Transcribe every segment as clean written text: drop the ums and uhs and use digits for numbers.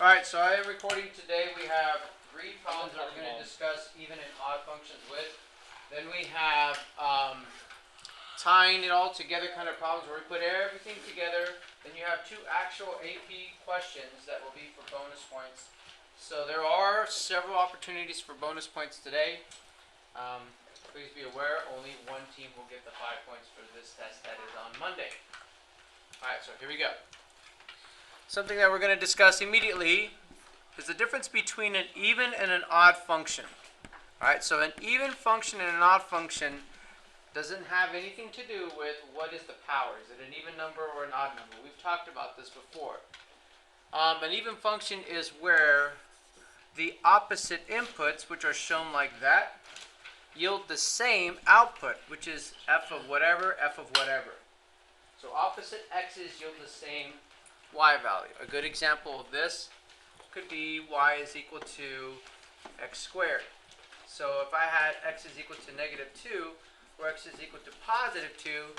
Alright, so I am recording today. We have three problems that we're going to discuss even and odd functions with. Then we have tying it all together kind of problems where we put everything together. Then you have two actual AP questions that will be for bonus points. So there are several opportunities for bonus points today. Please be aware, only one team will get the 5 points for this test. That is on Monday. Alright, so here we go. Something that we're going to discuss immediately is the difference between an even and an odd function. Alright, so an even function and an odd function doesn't have anything to do with what is the power. Is it an even number or an odd number? We've talked about this before. An even function is where the opposite inputs, which are shown like that, yield the same output, which is f of whatever, f of whatever. So opposite x's yield the same y value. A good example of this could be y is equal to x squared. So if I had x is equal to -2 or x is equal to +2,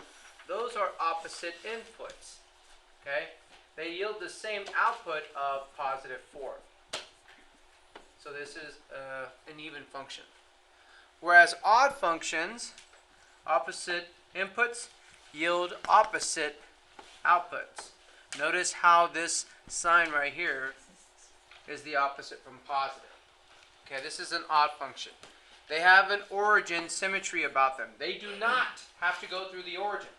those are opposite inputs. Okay? They yield the same output of +4. So this is an even function. Whereas odd functions, opposite inputs yield opposite outputs. Notice how this sign right here is the opposite from positive. Okay, this is an odd function. They have an origin symmetry about them. They do not have to go through the origin.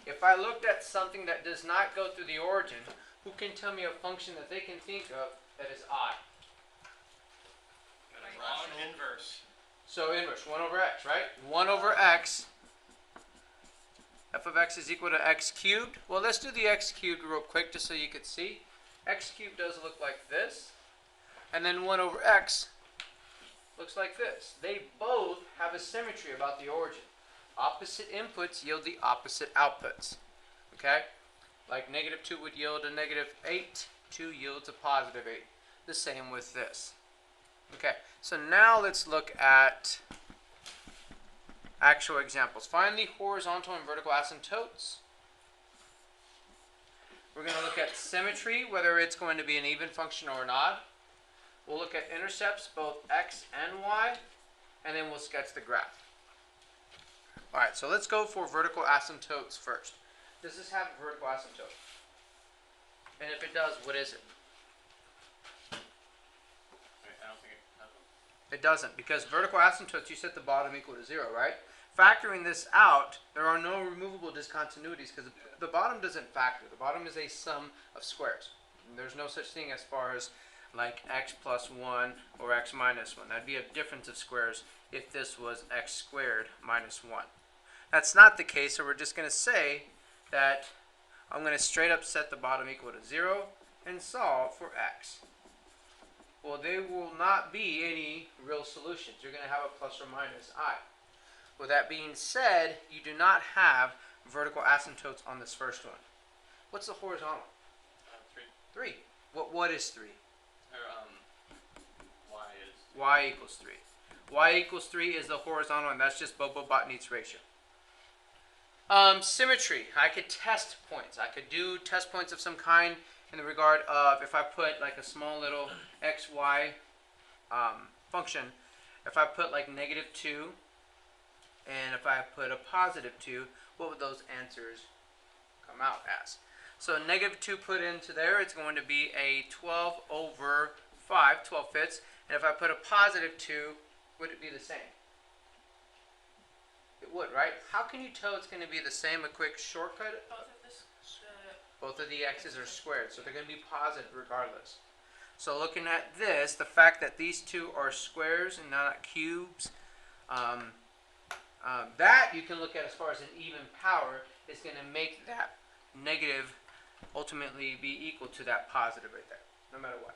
If I looked at something that does not go through the origin, who can tell me a function that they can think of that is odd? Rational inverse. So inverse, 1 over x, right? 1 over x. F of x is equal to x cubed. Well, let's do the x cubed real quick just so you could see. X cubed does look like this. And then 1 over x looks like this. They both have a symmetry about the origin. Opposite inputs yield the opposite outputs. Okay? Like -2 would yield a -8. 2 yields a +8. The same with this. Okay, so now let's look at actual examples. Find the horizontal and vertical asymptotes. We're going to look at symmetry, whether it's going to be an even function or an odd. We'll look at intercepts, both x and y, and then we'll sketch the graph. Alright, so let's go for vertical asymptotes first. Does this have a vertical asymptote? And if it does, what is it? I don't think it has one. It doesn't, because vertical asymptotes, you set the bottom equal to 0, right? Factoring this out, there are no removable discontinuities because the bottom doesn't factor. The bottom is a sum of squares. And there's no such thing as far as like x plus 1 or x minus 1. That'd be a difference of squares if this was x squared minus 1. That's not the case, so we're just going to say that I'm going to straight up set the bottom equal to 0 and solve for x. Well, there will not be any real solutions. You're going to have a plus or minus I. With that being said, you do not have vertical asymptotes on this first one. What's the horizontal? 3. 3. What is 3? Y is. Y equals 3. Y equals 3 is the horizontal, and that's just Bobo-Botnitz's ratio. Symmetry. I could test points. I could do test points of some kind in the regard of if I put like a small little xy function. If I put like -2 and if I put a +2, what would those answers come out as? So -2 put into there, it's going to be a 12 over 5, 12 fifths. And if I put a +2, would it be the same? It would, right? How can you tell it's going to be the same? A quick shortcut? Both of the x's are squared, so they're going to be positive regardless. So looking at this, the fact that these two are squares and not cubes, that you can look at as far as an even power is going to make that negative ultimately be equal to that positive right there, no matter what.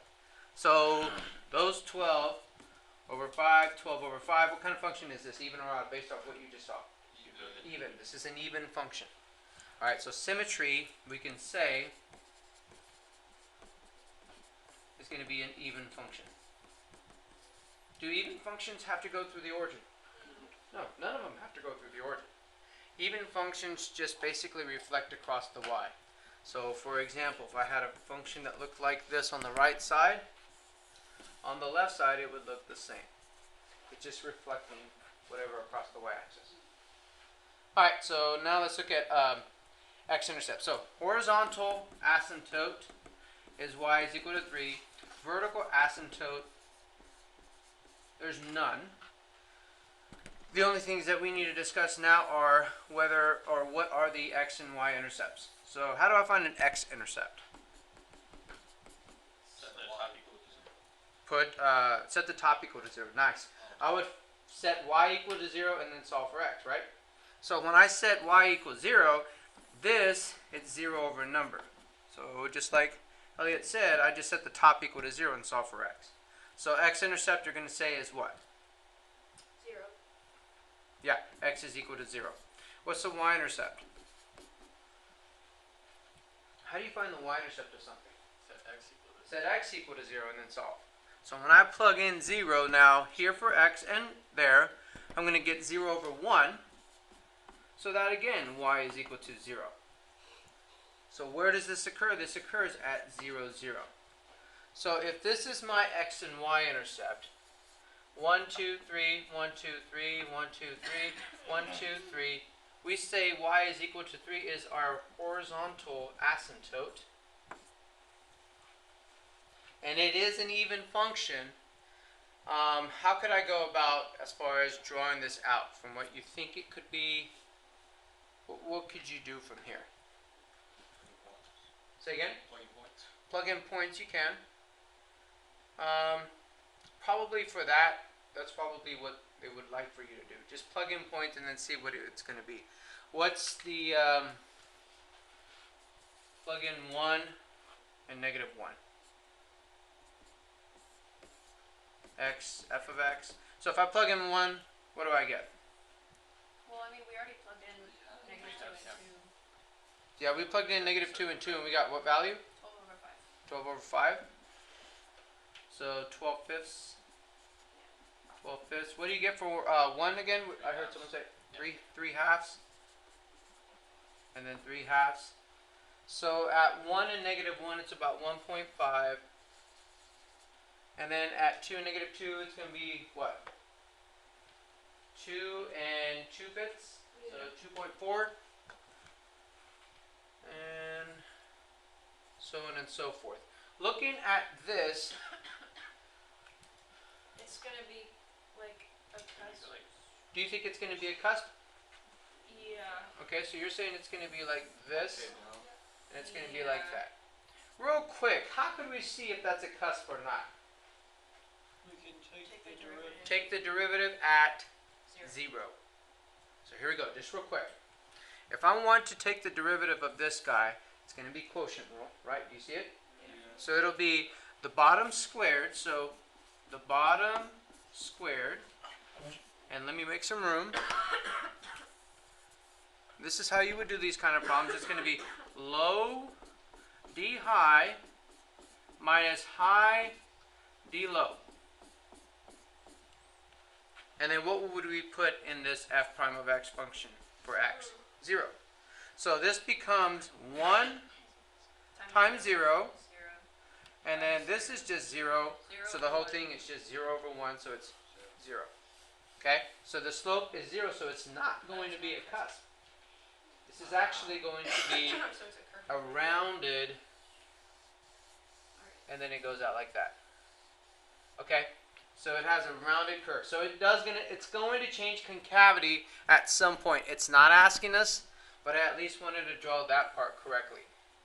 So those 12 over 5, 12 over 5, what kind of function is this, even or odd, based off what you just saw? Even. This is an even function. Alright, so symmetry, we can say, is going to be an even function. Do even functions have to go through the origin? No, none of them have to go through the origin. Even functions just basically reflect across the y. So for example, if I had a function that looked like this on the right side, on the left side it would look the same. It's just reflecting whatever across the y-axis. Alright, so now let's look at X-intercept. So horizontal asymptote is y is equal to 3. Vertical asymptote, there's none. The only things that we need to discuss now are whether or what are the x and y intercepts. So how do I find an x-intercept? Set the top equal to 0. Nice. I would set y equal to 0 and then solve for x, right? So when I set y equals 0, this it's 0 over a number. So just like Elliot said, I just set the top equal to 0 and solve for x. So x-intercept you're going to say is what? 0. Yeah, x is equal to 0. What's the y-intercept? How do you find the y-intercept of something? Set x equal to 0 and then solve. So when I plug in 0 now here for x and there, I'm going to get 0 over 1. So that again, y is equal to 0. So where does this occur? This occurs at 0, 0. So if this is my x and y intercept, 1, 2, 3, 1, 2, 3, 1, 2, 3, 1, 2, 3, we say y is equal to 3 is our horizontal asymptote. And it is an even function. How could I go about as far as drawing this out from what you think it could be? What could you do from here? Say again? Plug in points you can. Probably for that, that's probably what they would like for you to do. Just plug in points and then see what it's going to be. What's the plug in 1 and negative 1? X, f of x. So if I plug in 1, what do I get? Well, I mean, we already plugged in negative 2 and 2. Yeah, we plugged in negative 2 and 2, and we got what value? 12 over 5. 12 over 5. So 12 fifths. 12 fifths. What do you get for 1 again? I heard someone say 3 halves. And then 3 halves. So at 1 and negative 1, it's about 1.5. And then at 2 and negative 2, it's going to be what? 2 and 2 fifths. So 2.4. And so on and so forth. Looking at this, It's going to be like a cusp. do you think it's going to be a cusp? Yeah. Okay, so you're saying it's going to be like this, and it's going to be like Yeah. that. Real quick, how could we see if that's a cusp or not? We can Take the derivative. Take the derivative at 0. 0. So here we go, just real quick. If I want to take the derivative of this guy, it's going to be quotient rule, right? Do you see it? So it'll be the bottom squared, so the bottom squared, and let me make some room. This is how you would do these kind of problems. It's going to be low d high minus high d low. And then what would we put in this f prime of x function for x? 0. So this becomes 1 times 0. And then this is just 0, so the whole thing is just 0 over 1, so it's 0. Okay? So the slope is 0, so it's not going to be a cusp. This is actually going to be So it's a curve. a rounded, and then it goes out like that. Okay? So it has a rounded curve. So it's going to change concavity at some point. It's not asking us, but I at least wanted to draw that part correctly.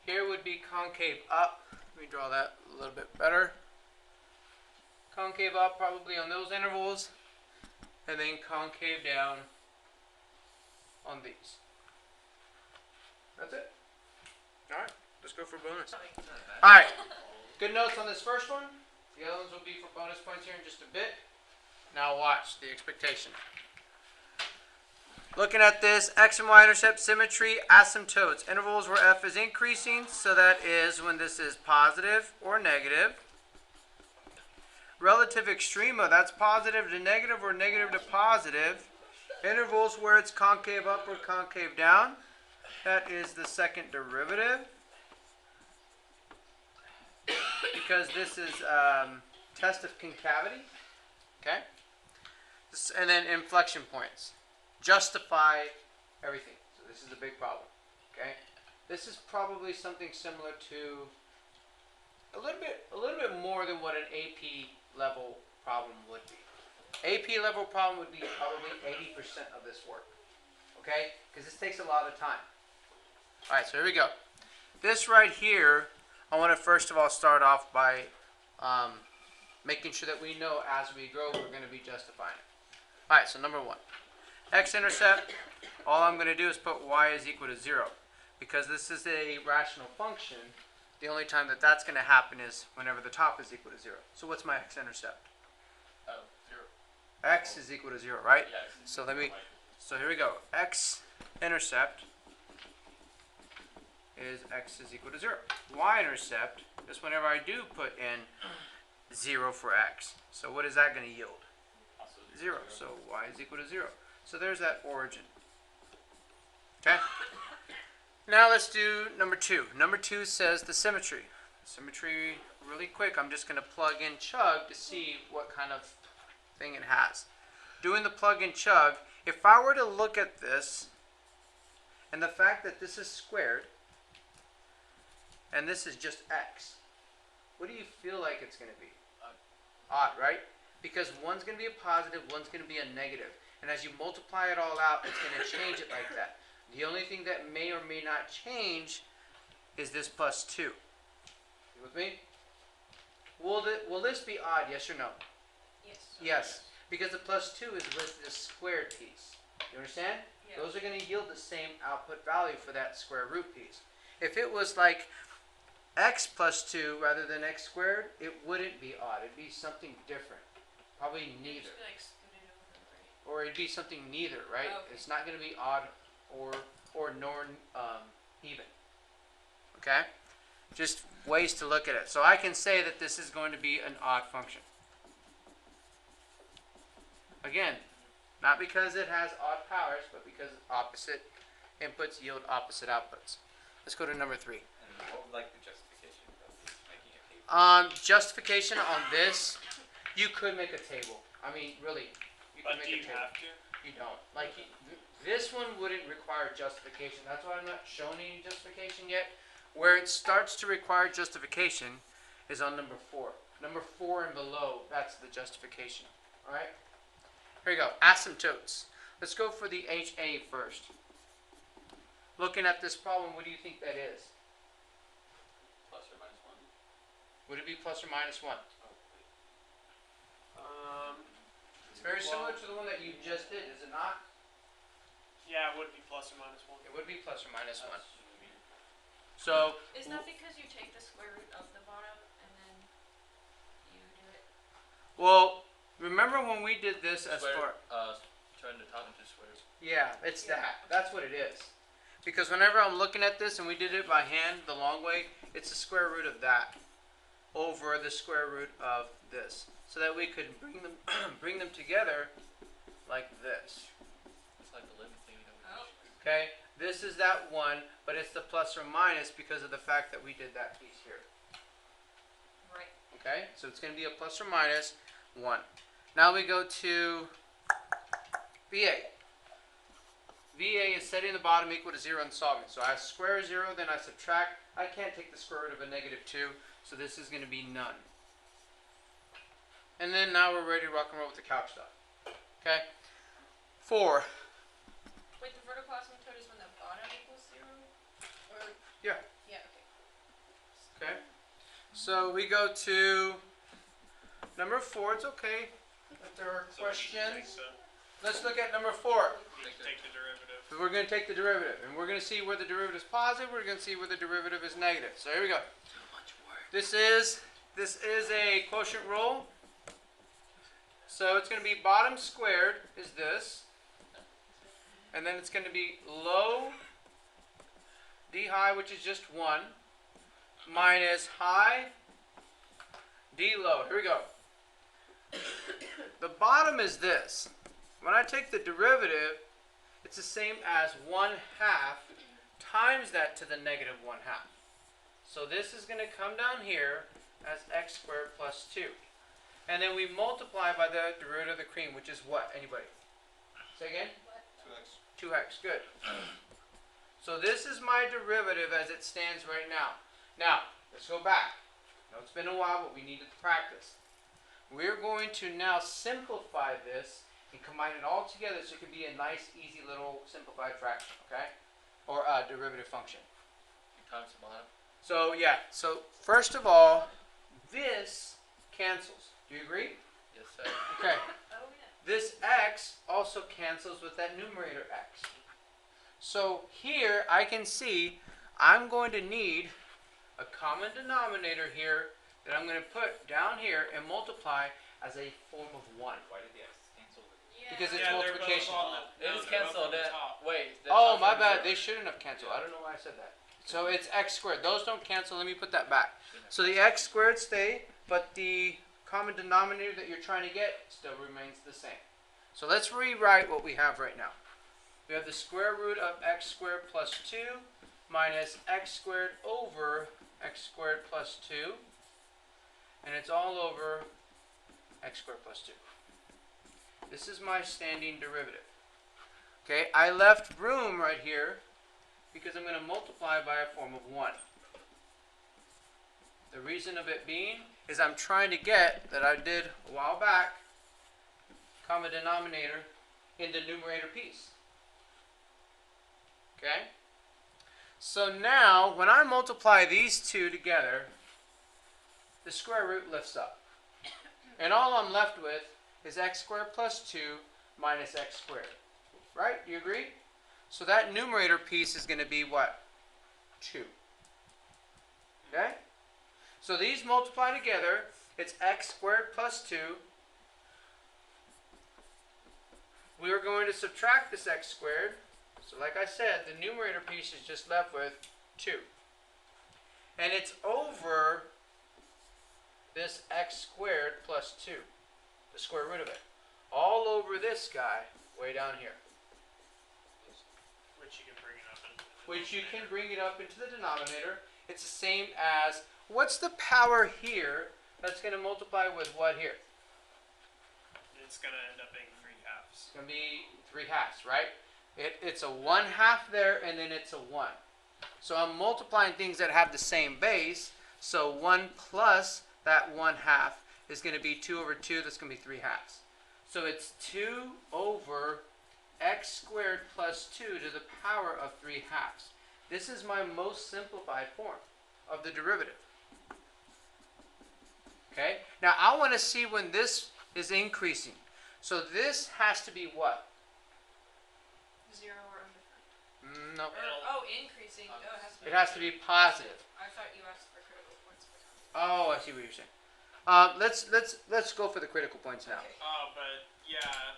Here would be concave up. Let me draw that a little bit better. Concave up probably on those intervals, and then concave down on these. That's it. Alright, let's go for bonus. Alright, good notes on this first one. The other ones will be for bonus points here in just a bit. Now watch the expectation. Looking at this, x and y intercept symmetry, asymptotes, intervals where f is increasing, so that is when this is positive or negative. Relative extrema, that's positive to negative or negative to positive. Intervals where it's concave up or concave down, that is the second derivative. because this is test of concavity. Okay? And then inflection points. Justify everything. So this is a big problem. Okay? This is probably something similar to a little bit more than what an AP level problem would be. AP level problem would be probably 80% of this work. Okay? Because this takes a lot of time. Alright, so here we go. This right here, I want to first of all start off by making sure that we know as we grow we're going to be justifying it. Alright, so number 1. X-intercept, all I'm going to do is put y is equal to 0. Because this is a rational function, the only time that that's going to happen is whenever the top is equal to 0. So what's my x-intercept? 0. X is equal to 0, right? Yeah. So here we go. X-intercept is x is equal to 0. Y-intercept is whenever I do put in 0 for x. So what is that going to yield? 0. So y is equal to 0. So there's that origin. Okay? Now let's do number 2. Number 2 says the symmetry. Symmetry, really quick, I'm just going to plug in chug to see what kind of thing it has. Doing the plug in chug, if I were to look at this, and the fact that this is squared, and this is just x, what do you feel like it's going to be? Odd, right? Because one's going to be a positive, one's going to be a negative. And as you multiply it all out, it's going to change it like that. The only thing that may or may not change is this plus 2. You with me? Will this be odd, yes or no? Yes. Yes, because the plus 2 is with this squared piece. You understand? Yeah. Those are going to yield the same output value for that square root piece. If it was like x plus 2 rather than x squared, it wouldn't be odd. It'd be something different. Probably neither. Just be like scooted over, right? Or it'd be something neither, right? Okay. It's not going to be odd or nor even. Okay? Just ways to look at it. So I can say that this is going to be an odd function. Again, not because it has odd powers, but because opposite inputs yield opposite outputs. Let's go to number 3. And what would like the justification of this making a table? Justification on this, you could make a table. I mean, really, you could But make do a you table. have to? You don't. Like, this one wouldn't require justification. That's why I'm not showing any justification yet. Where it starts to require justification is on number 4. Number 4 and below, that's the justification. Alright? Here you go. Asymptotes. Let's go for the HA first. Looking at this problem, what do you think that is? Plus or minus 1? Would it be plus or minus 1? It's very Well, similar to the one that you just did, is it not? Yeah, it would be plus or minus 1. It would be plus or minus 1. So, Is that because you take the square root of the bottom and then you do it? well, remember when we did this as far... Turn the top into squares. Yeah, it's Yeah. that. That's what it is. Because whenever I'm looking at this, and we did it by hand the long way, it's the square root of that over the square root of this. So that we could bring them together like this. It's like the limit thing that we Oh. use. Okay? This is that one, but it's the plus or minus because of the fact that we did that piece here. Right. Okay? So it's going to be a plus or minus 1. Now we go to VA. VA is setting the bottom equal to 0 and solving. So I square 0, then I subtract. I can't take the square root of a negative 2, so this is going to be none. And then now we're ready to rock and roll with the calc stuff. Okay? 4. Wait, the vertical asymptote is when the bottom equals 0? Or Yeah. yeah, okay. Okay? So we go to number 4. It's okay if there are questions. So Let's look at number 4. take the derivative. We're going to take the derivative, and we're going to see where the derivative is positive. We're going to see where the derivative is negative. So here we go. This is a quotient rule. So it's going to be bottom squared is this, and then it's going to be low d high, which is just 1, minus high d low. Here we go. The bottom is this. When I take the derivative, it's the same as 1/2 times that to the negative 1/2. So this is going to come down here, as x squared plus 2. And then we multiply by the derivative of the cream, which is what? Anybody? Say again? 2x. Good. So this is my derivative as it stands right now. Now, let's go back. I know it's been a while, but we needed to practice. We're going to now simplify this and combine it all together so it can be a nice, easy little simplified fraction, okay? Or a derivative function. Times the bottom. So, yeah. So, first of all, this cancels. Do you agree? Yes, sir. Okay. Oh, yeah. This x also cancels with that numerator x. So here I can see I'm going to need a common denominator here that I'm going to put down here and multiply as a form of 1. Why did the x cancel? Yeah. Because it's Yeah, they're both multiplication. on the- It no, is they're both canceled. on the top. Wait. the Oh, top my is bad. zero. They shouldn't have canceled. I don't know why I said that. So it's x squared. Those don't cancel. Let me put that back. So the x squared stay, but the common denominator that you're trying to get still remains the same. So let's rewrite what we have right now. We have the square root of x squared plus 2 minus x squared over x squared plus 2. And it's all over x squared plus 2. This is my standing derivative. Okay, I left room right here because I'm going to multiply by a form of 1. The reason of it being is I'm trying to get, that I did a while back, common denominator in the numerator piece. Okay? So now, when I multiply these two together, the square root lifts up. And all I'm left with is x squared plus 2 minus x squared. Right? Do you agree? So that numerator piece is going to be what? 2. Okay? So these multiply together. It's x squared plus 2. We are going to subtract this x squared. So like I said, the numerator piece is just left with 2. And it's over this x squared plus 2. The square root of it. All over this guy way down here. Which you can bring it up into the Which you can denominator. bring it up into the denominator. It's the same as, what's the power here that's going to multiply with what here? It's going to end up being 3 halves. It's going to be 3 halves, right? It's a 1/2 there, and then it's a 1. So I'm multiplying things that have the same base. So 1 plus that 1/2 is going to be 2 over 2. That's going to be 3 halves. So it's 2 over x squared plus 2 to the power of 3 halves. This is my most simplified form of the derivative. Okay? Now I want to see when this is increasing. So this has to be what? 0 or undefined. No. Oh, increasing. Oh, It has to be positive. I thought you asked for critical points. Oh, I see what you're saying. Let's go for the critical points now. Okay. But yeah,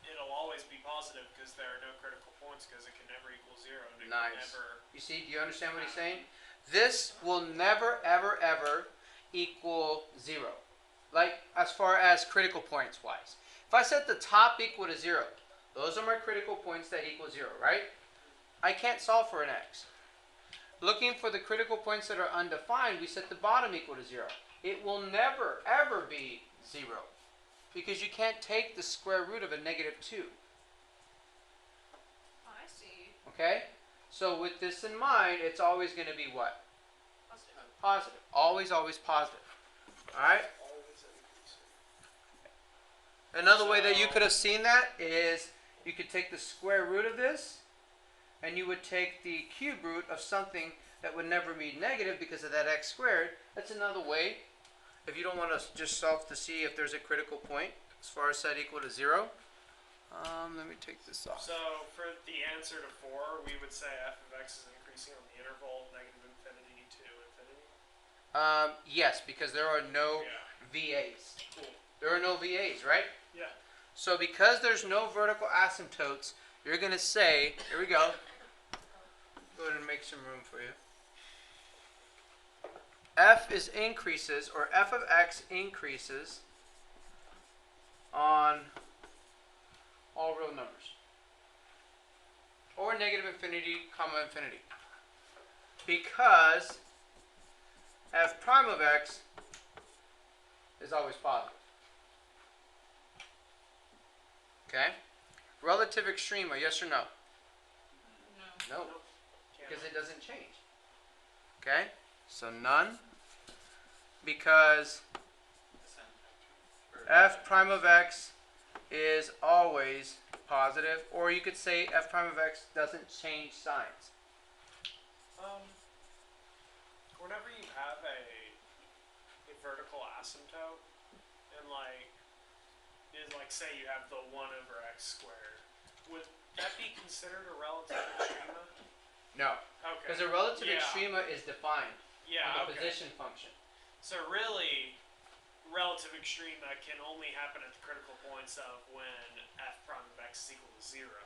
it'll always be positive because there are no critical points because it can never equal 0. And it Nice. can never. You see, do you understand what he's saying? This will never, ever, ever equal 0. Like, as far as critical points wise. If I set the top equal to 0, those are my critical points that equal 0, right? I can't solve for an x. Looking for the critical points that are undefined, we set the bottom equal to 0. It will never, ever be 0. Because you can't take the square root of a -2. Oh, I see. Okay? So with this in mind, it's always going to be what? Positive. Positive. Always, always positive. Alright? Another way that you could have seen that is you could take the square root of this and you would take the cube root of something that would never be negative because of that x squared. That's another way. If you don't want to just solve to see if there's a critical point as far as set equal to 0. Let me take this off. So for the answer to 4, we would say f of x is increasing on the interval -infinity to infinity. Yes, because there are no Yeah. VAs. Cool. There are no VAs, right? Yeah. So because there's no vertical asymptotes, you're going to say, here we go. Go ahead and make some room for you. F is increases, or f of x increases on all real numbers. Or -infinity, infinity. Because f prime of x is always positive. Okay? Relative extrema, yes or no? No. No, because it doesn't change. Okay? So none. Because f prime of x is always positive, or you could say f prime of x doesn't change signs. Whenever you have a vertical asymptote, and like say you have the 1 over x squared, would that be considered a relative extrema? No, Okay. because a relative Yeah. extrema is defined Yeah. on the Okay. position function. So really, relative extrema can only happen at the critical points of when f prime of x is equal to 0.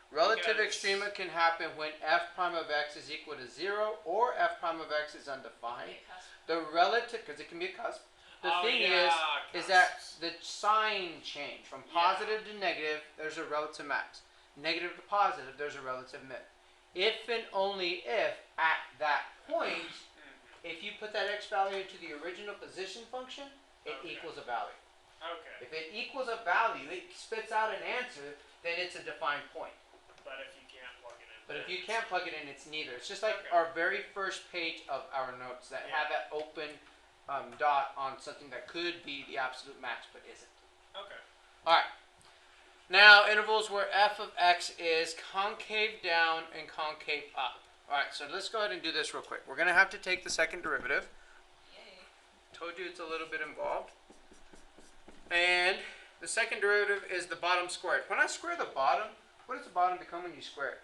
Relative Because- extrema can happen when f prime of x is equal to 0 or f prime of x is undefined. The relative, because it can be a cusp. The thing is that cusps. the sign change from positive to negative, there's a relative max. Negative to positive, there's a relative min. If and only if at that point, if you put that x value into the original position function, it Okay. equals a value. Okay. If it equals a value, it spits out an answer, then it's a defined point. But if you can't plug it in. But if then you can't plug it in, it's neither. It's just like Okay. our very first page of our notes that have that open dot on something that could be the absolute max but isn't. Okay. Alright. Now, intervals where f of x is concave down and concave up. Alright, so let's go ahead and do this real quick. We're going to have to take the second derivative. Yay. Told you it's a little bit involved. And the second derivative is the bottom squared. When I square the bottom, what does the bottom become when you square it?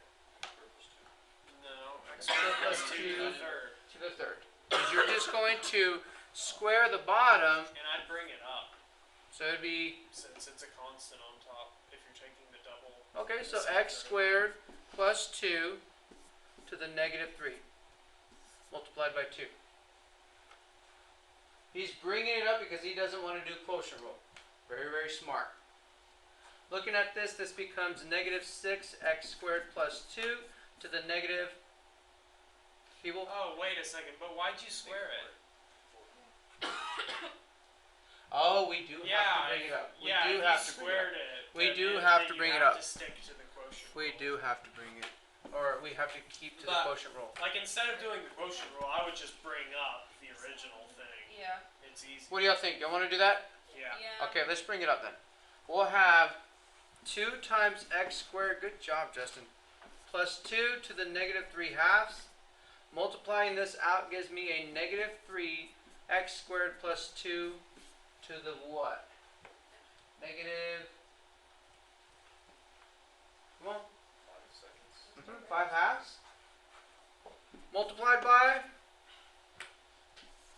No. X squared plus 2 to the Two. third. To the third. Because you're just going to square the bottom, And I'd bring it up so it'd be, since it's a constant on top if you're taking the double. okay, so x squared plus 2 to the negative 3 multiplied by 2. He's bringing it up because he doesn't want to do quotient rule. Very, very smart. Looking at this, this becomes negative 6x squared plus 2 to the negative, people? Oh, wait a second. But why'd you square it? Oh, we do have to Yeah. bring it up. We Yeah. do If have you to bring it up. squared it. We then do it- have then to you bring it have up. to stick to the quotient We rule. do have to bring it, or we have to keep to the But- quotient rule. Like instead of doing the quotient rule, I would just bring up the original thing. Yeah. It's easy. What do y'all think? Y'all want to do that? Yeah. Yeah. Okay, let's bring it up then. We'll have 2 times x squared, good job, Justin, plus 2 to the negative 3 halves. Multiplying this out gives me a negative 3x squared plus 2 to the what? Negative, come on, 5 halves. Multiplied by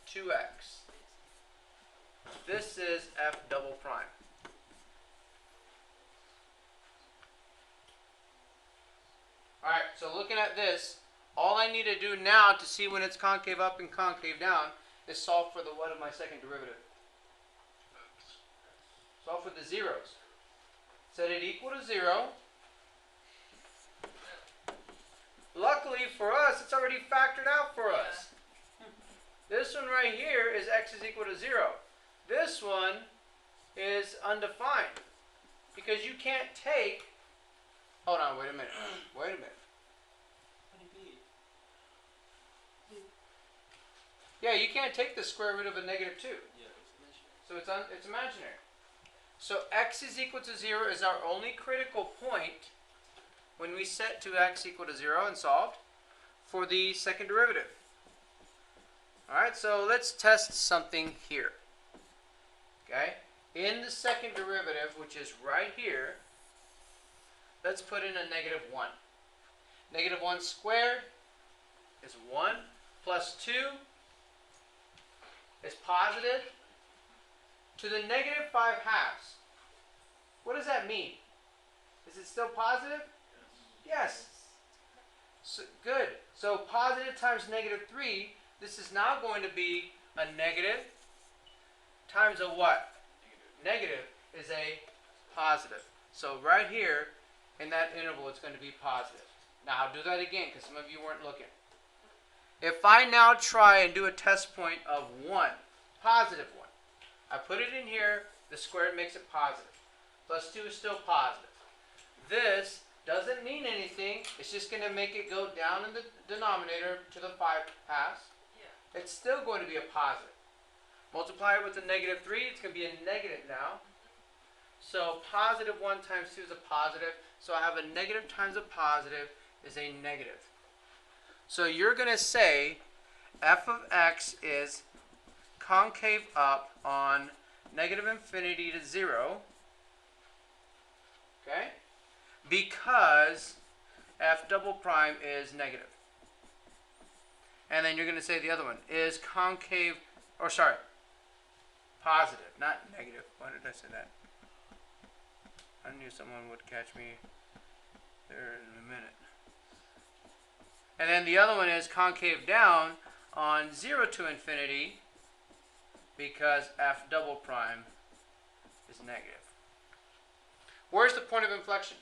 2x. This is f double prime. Alright, so looking at this, all I need to do now to see when it's concave up and concave down is solve for the what of my second derivative? Solve for the zeros. Set it equal to 0. Luckily for us, it's already factored out for us. This one right here is x is equal to 0. This one is undefined. Because you can't take... Hold on, wait a minute. Wait a minute. Yeah, you can't take the square root of a negative 2. So it's imaginary. So x is equal to 0 is our only critical point when we set to x equal to 0 and solved for the second derivative. Alright, so let's test something here. Okay? In the second derivative, which is right here, let's put in a negative 1. Negative 1 squared is 1 plus 2 is positive to the negative 5 halves. What does that mean? Is it still positive? Yes. So, good. So positive times negative 3, this is now going to be a negative times a what? Negative is a positive. So right here in that interval it's going to be positive. Now I'll do that again because some of you weren't looking. If I now try and do a test point of 1, positive 1, I put it in here, the squared makes it positive. Plus 2 is still positive. This doesn't mean anything. It's just going to make it go down in the denominator to the 5 halves. Yeah. It's still going to be a positive. Multiply it with a negative 3, it's going to be a negative now. So positive 1 times 2 is a positive. So I have a negative times a positive is a negative. So you're going to say f of x is concave up on negative infinity to 0. Okay? Because f double prime is negative. And then you're going to say the other one is concave, or sorry, positive, not negative. Why did I say that? I knew someone would catch me there in a minute. And then the other one is concave down on 0 to infinity because f double prime is negative. Where's the point of inflection?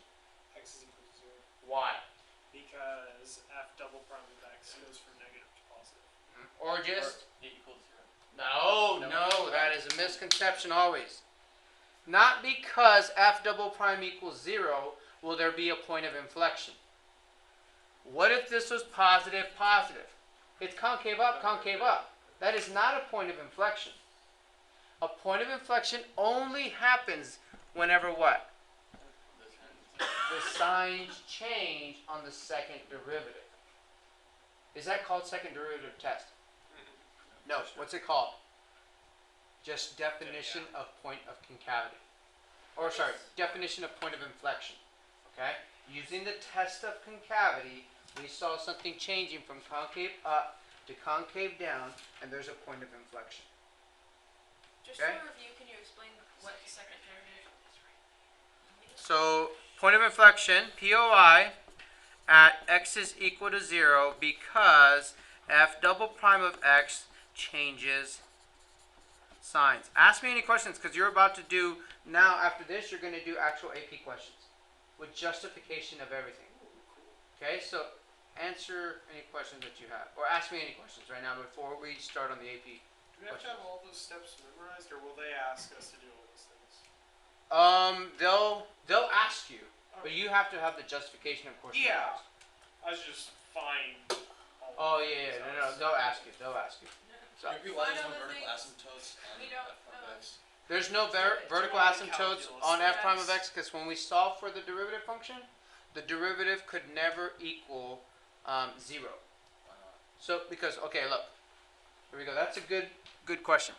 X is equal to 0. Why? Because f double prime of x goes from negative to positive. Or just... Or it equals 0. No, that is a misconception always. Not because f double prime equals 0 will there be a point of inflection. What if this was positive, positive? It's concave up, concave up. That is not a point of inflection. A point of inflection only happens whenever what? The signs change on the second derivative. Is that called second derivative test? No. What's it called? Just definition of point of concavity. Or sorry, definition of point of inflection. Okay? Using the test of concavity, we saw something changing from concave up to concave down, and there's a point of inflection. Just Okay. for review, can you explain what the second derivative is? So, point of inflection, POI, at x is equal to 0 because f double prime of x changes signs. Ask me any questions because you're about to do, now after this, you're going to do actual AP questions with justification of everything. Okay, so answer any questions that you have, or ask me any questions right now before we start on the AP. Do we have to have all those steps memorized, or will they ask us to do all these things? They'll ask you, but you have to have the justification, of course. Yeah. I was just fine. Oh yeah, no, they'll ask you. So, Maybe why there's no One of the vertical things asymptotes on we don't f of know. x? there's no vertical all in asymptotes calculus. on f prime of Yes. x because when we solve for the derivative function, the derivative could never equal 0. Why not? So because okay, look, here we go. That's a good question.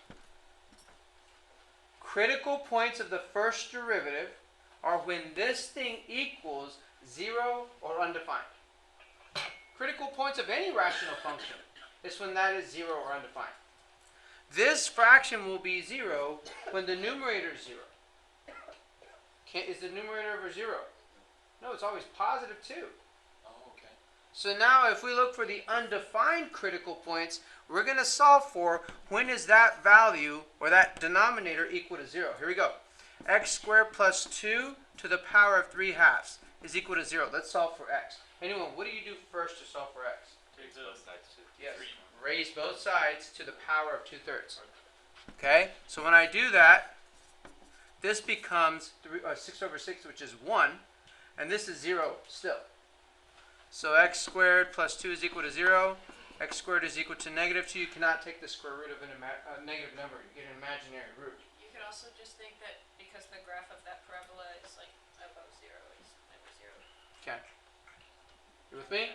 Critical points of the first derivative are when this thing equals 0 or undefined. Critical points of any rational function is when that is 0 or undefined. This fraction will be 0 when the numerator is 0. Is the numerator ever 0? No, it's always positive 2. Oh, okay. So now if we look for the undefined critical points, we're going to solve for when is that value or that denominator equal to 0. Here we go. X squared plus 2 to the power of 3 halves is equal to 0. Let's solve for x. Anyone, what do you do first to solve for x? Take both sides to Yes. 3. Raise both sides to the power of 2/3. Okay? So when I do that, this becomes 6 over 6, which is 1. And this is 0 still. So x squared plus 2 is equal to 0. X squared is equal to negative 2. You cannot take the square root of a negative number. You get an imaginary root. You could also just think that because the graph of that parabola is like above 0, it's never 0. Okay. You with me?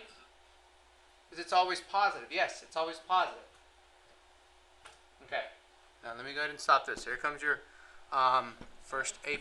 Because it's always positive. Yes, it's always positive. Okay. Now let me go ahead and stop this. Here comes your first AP.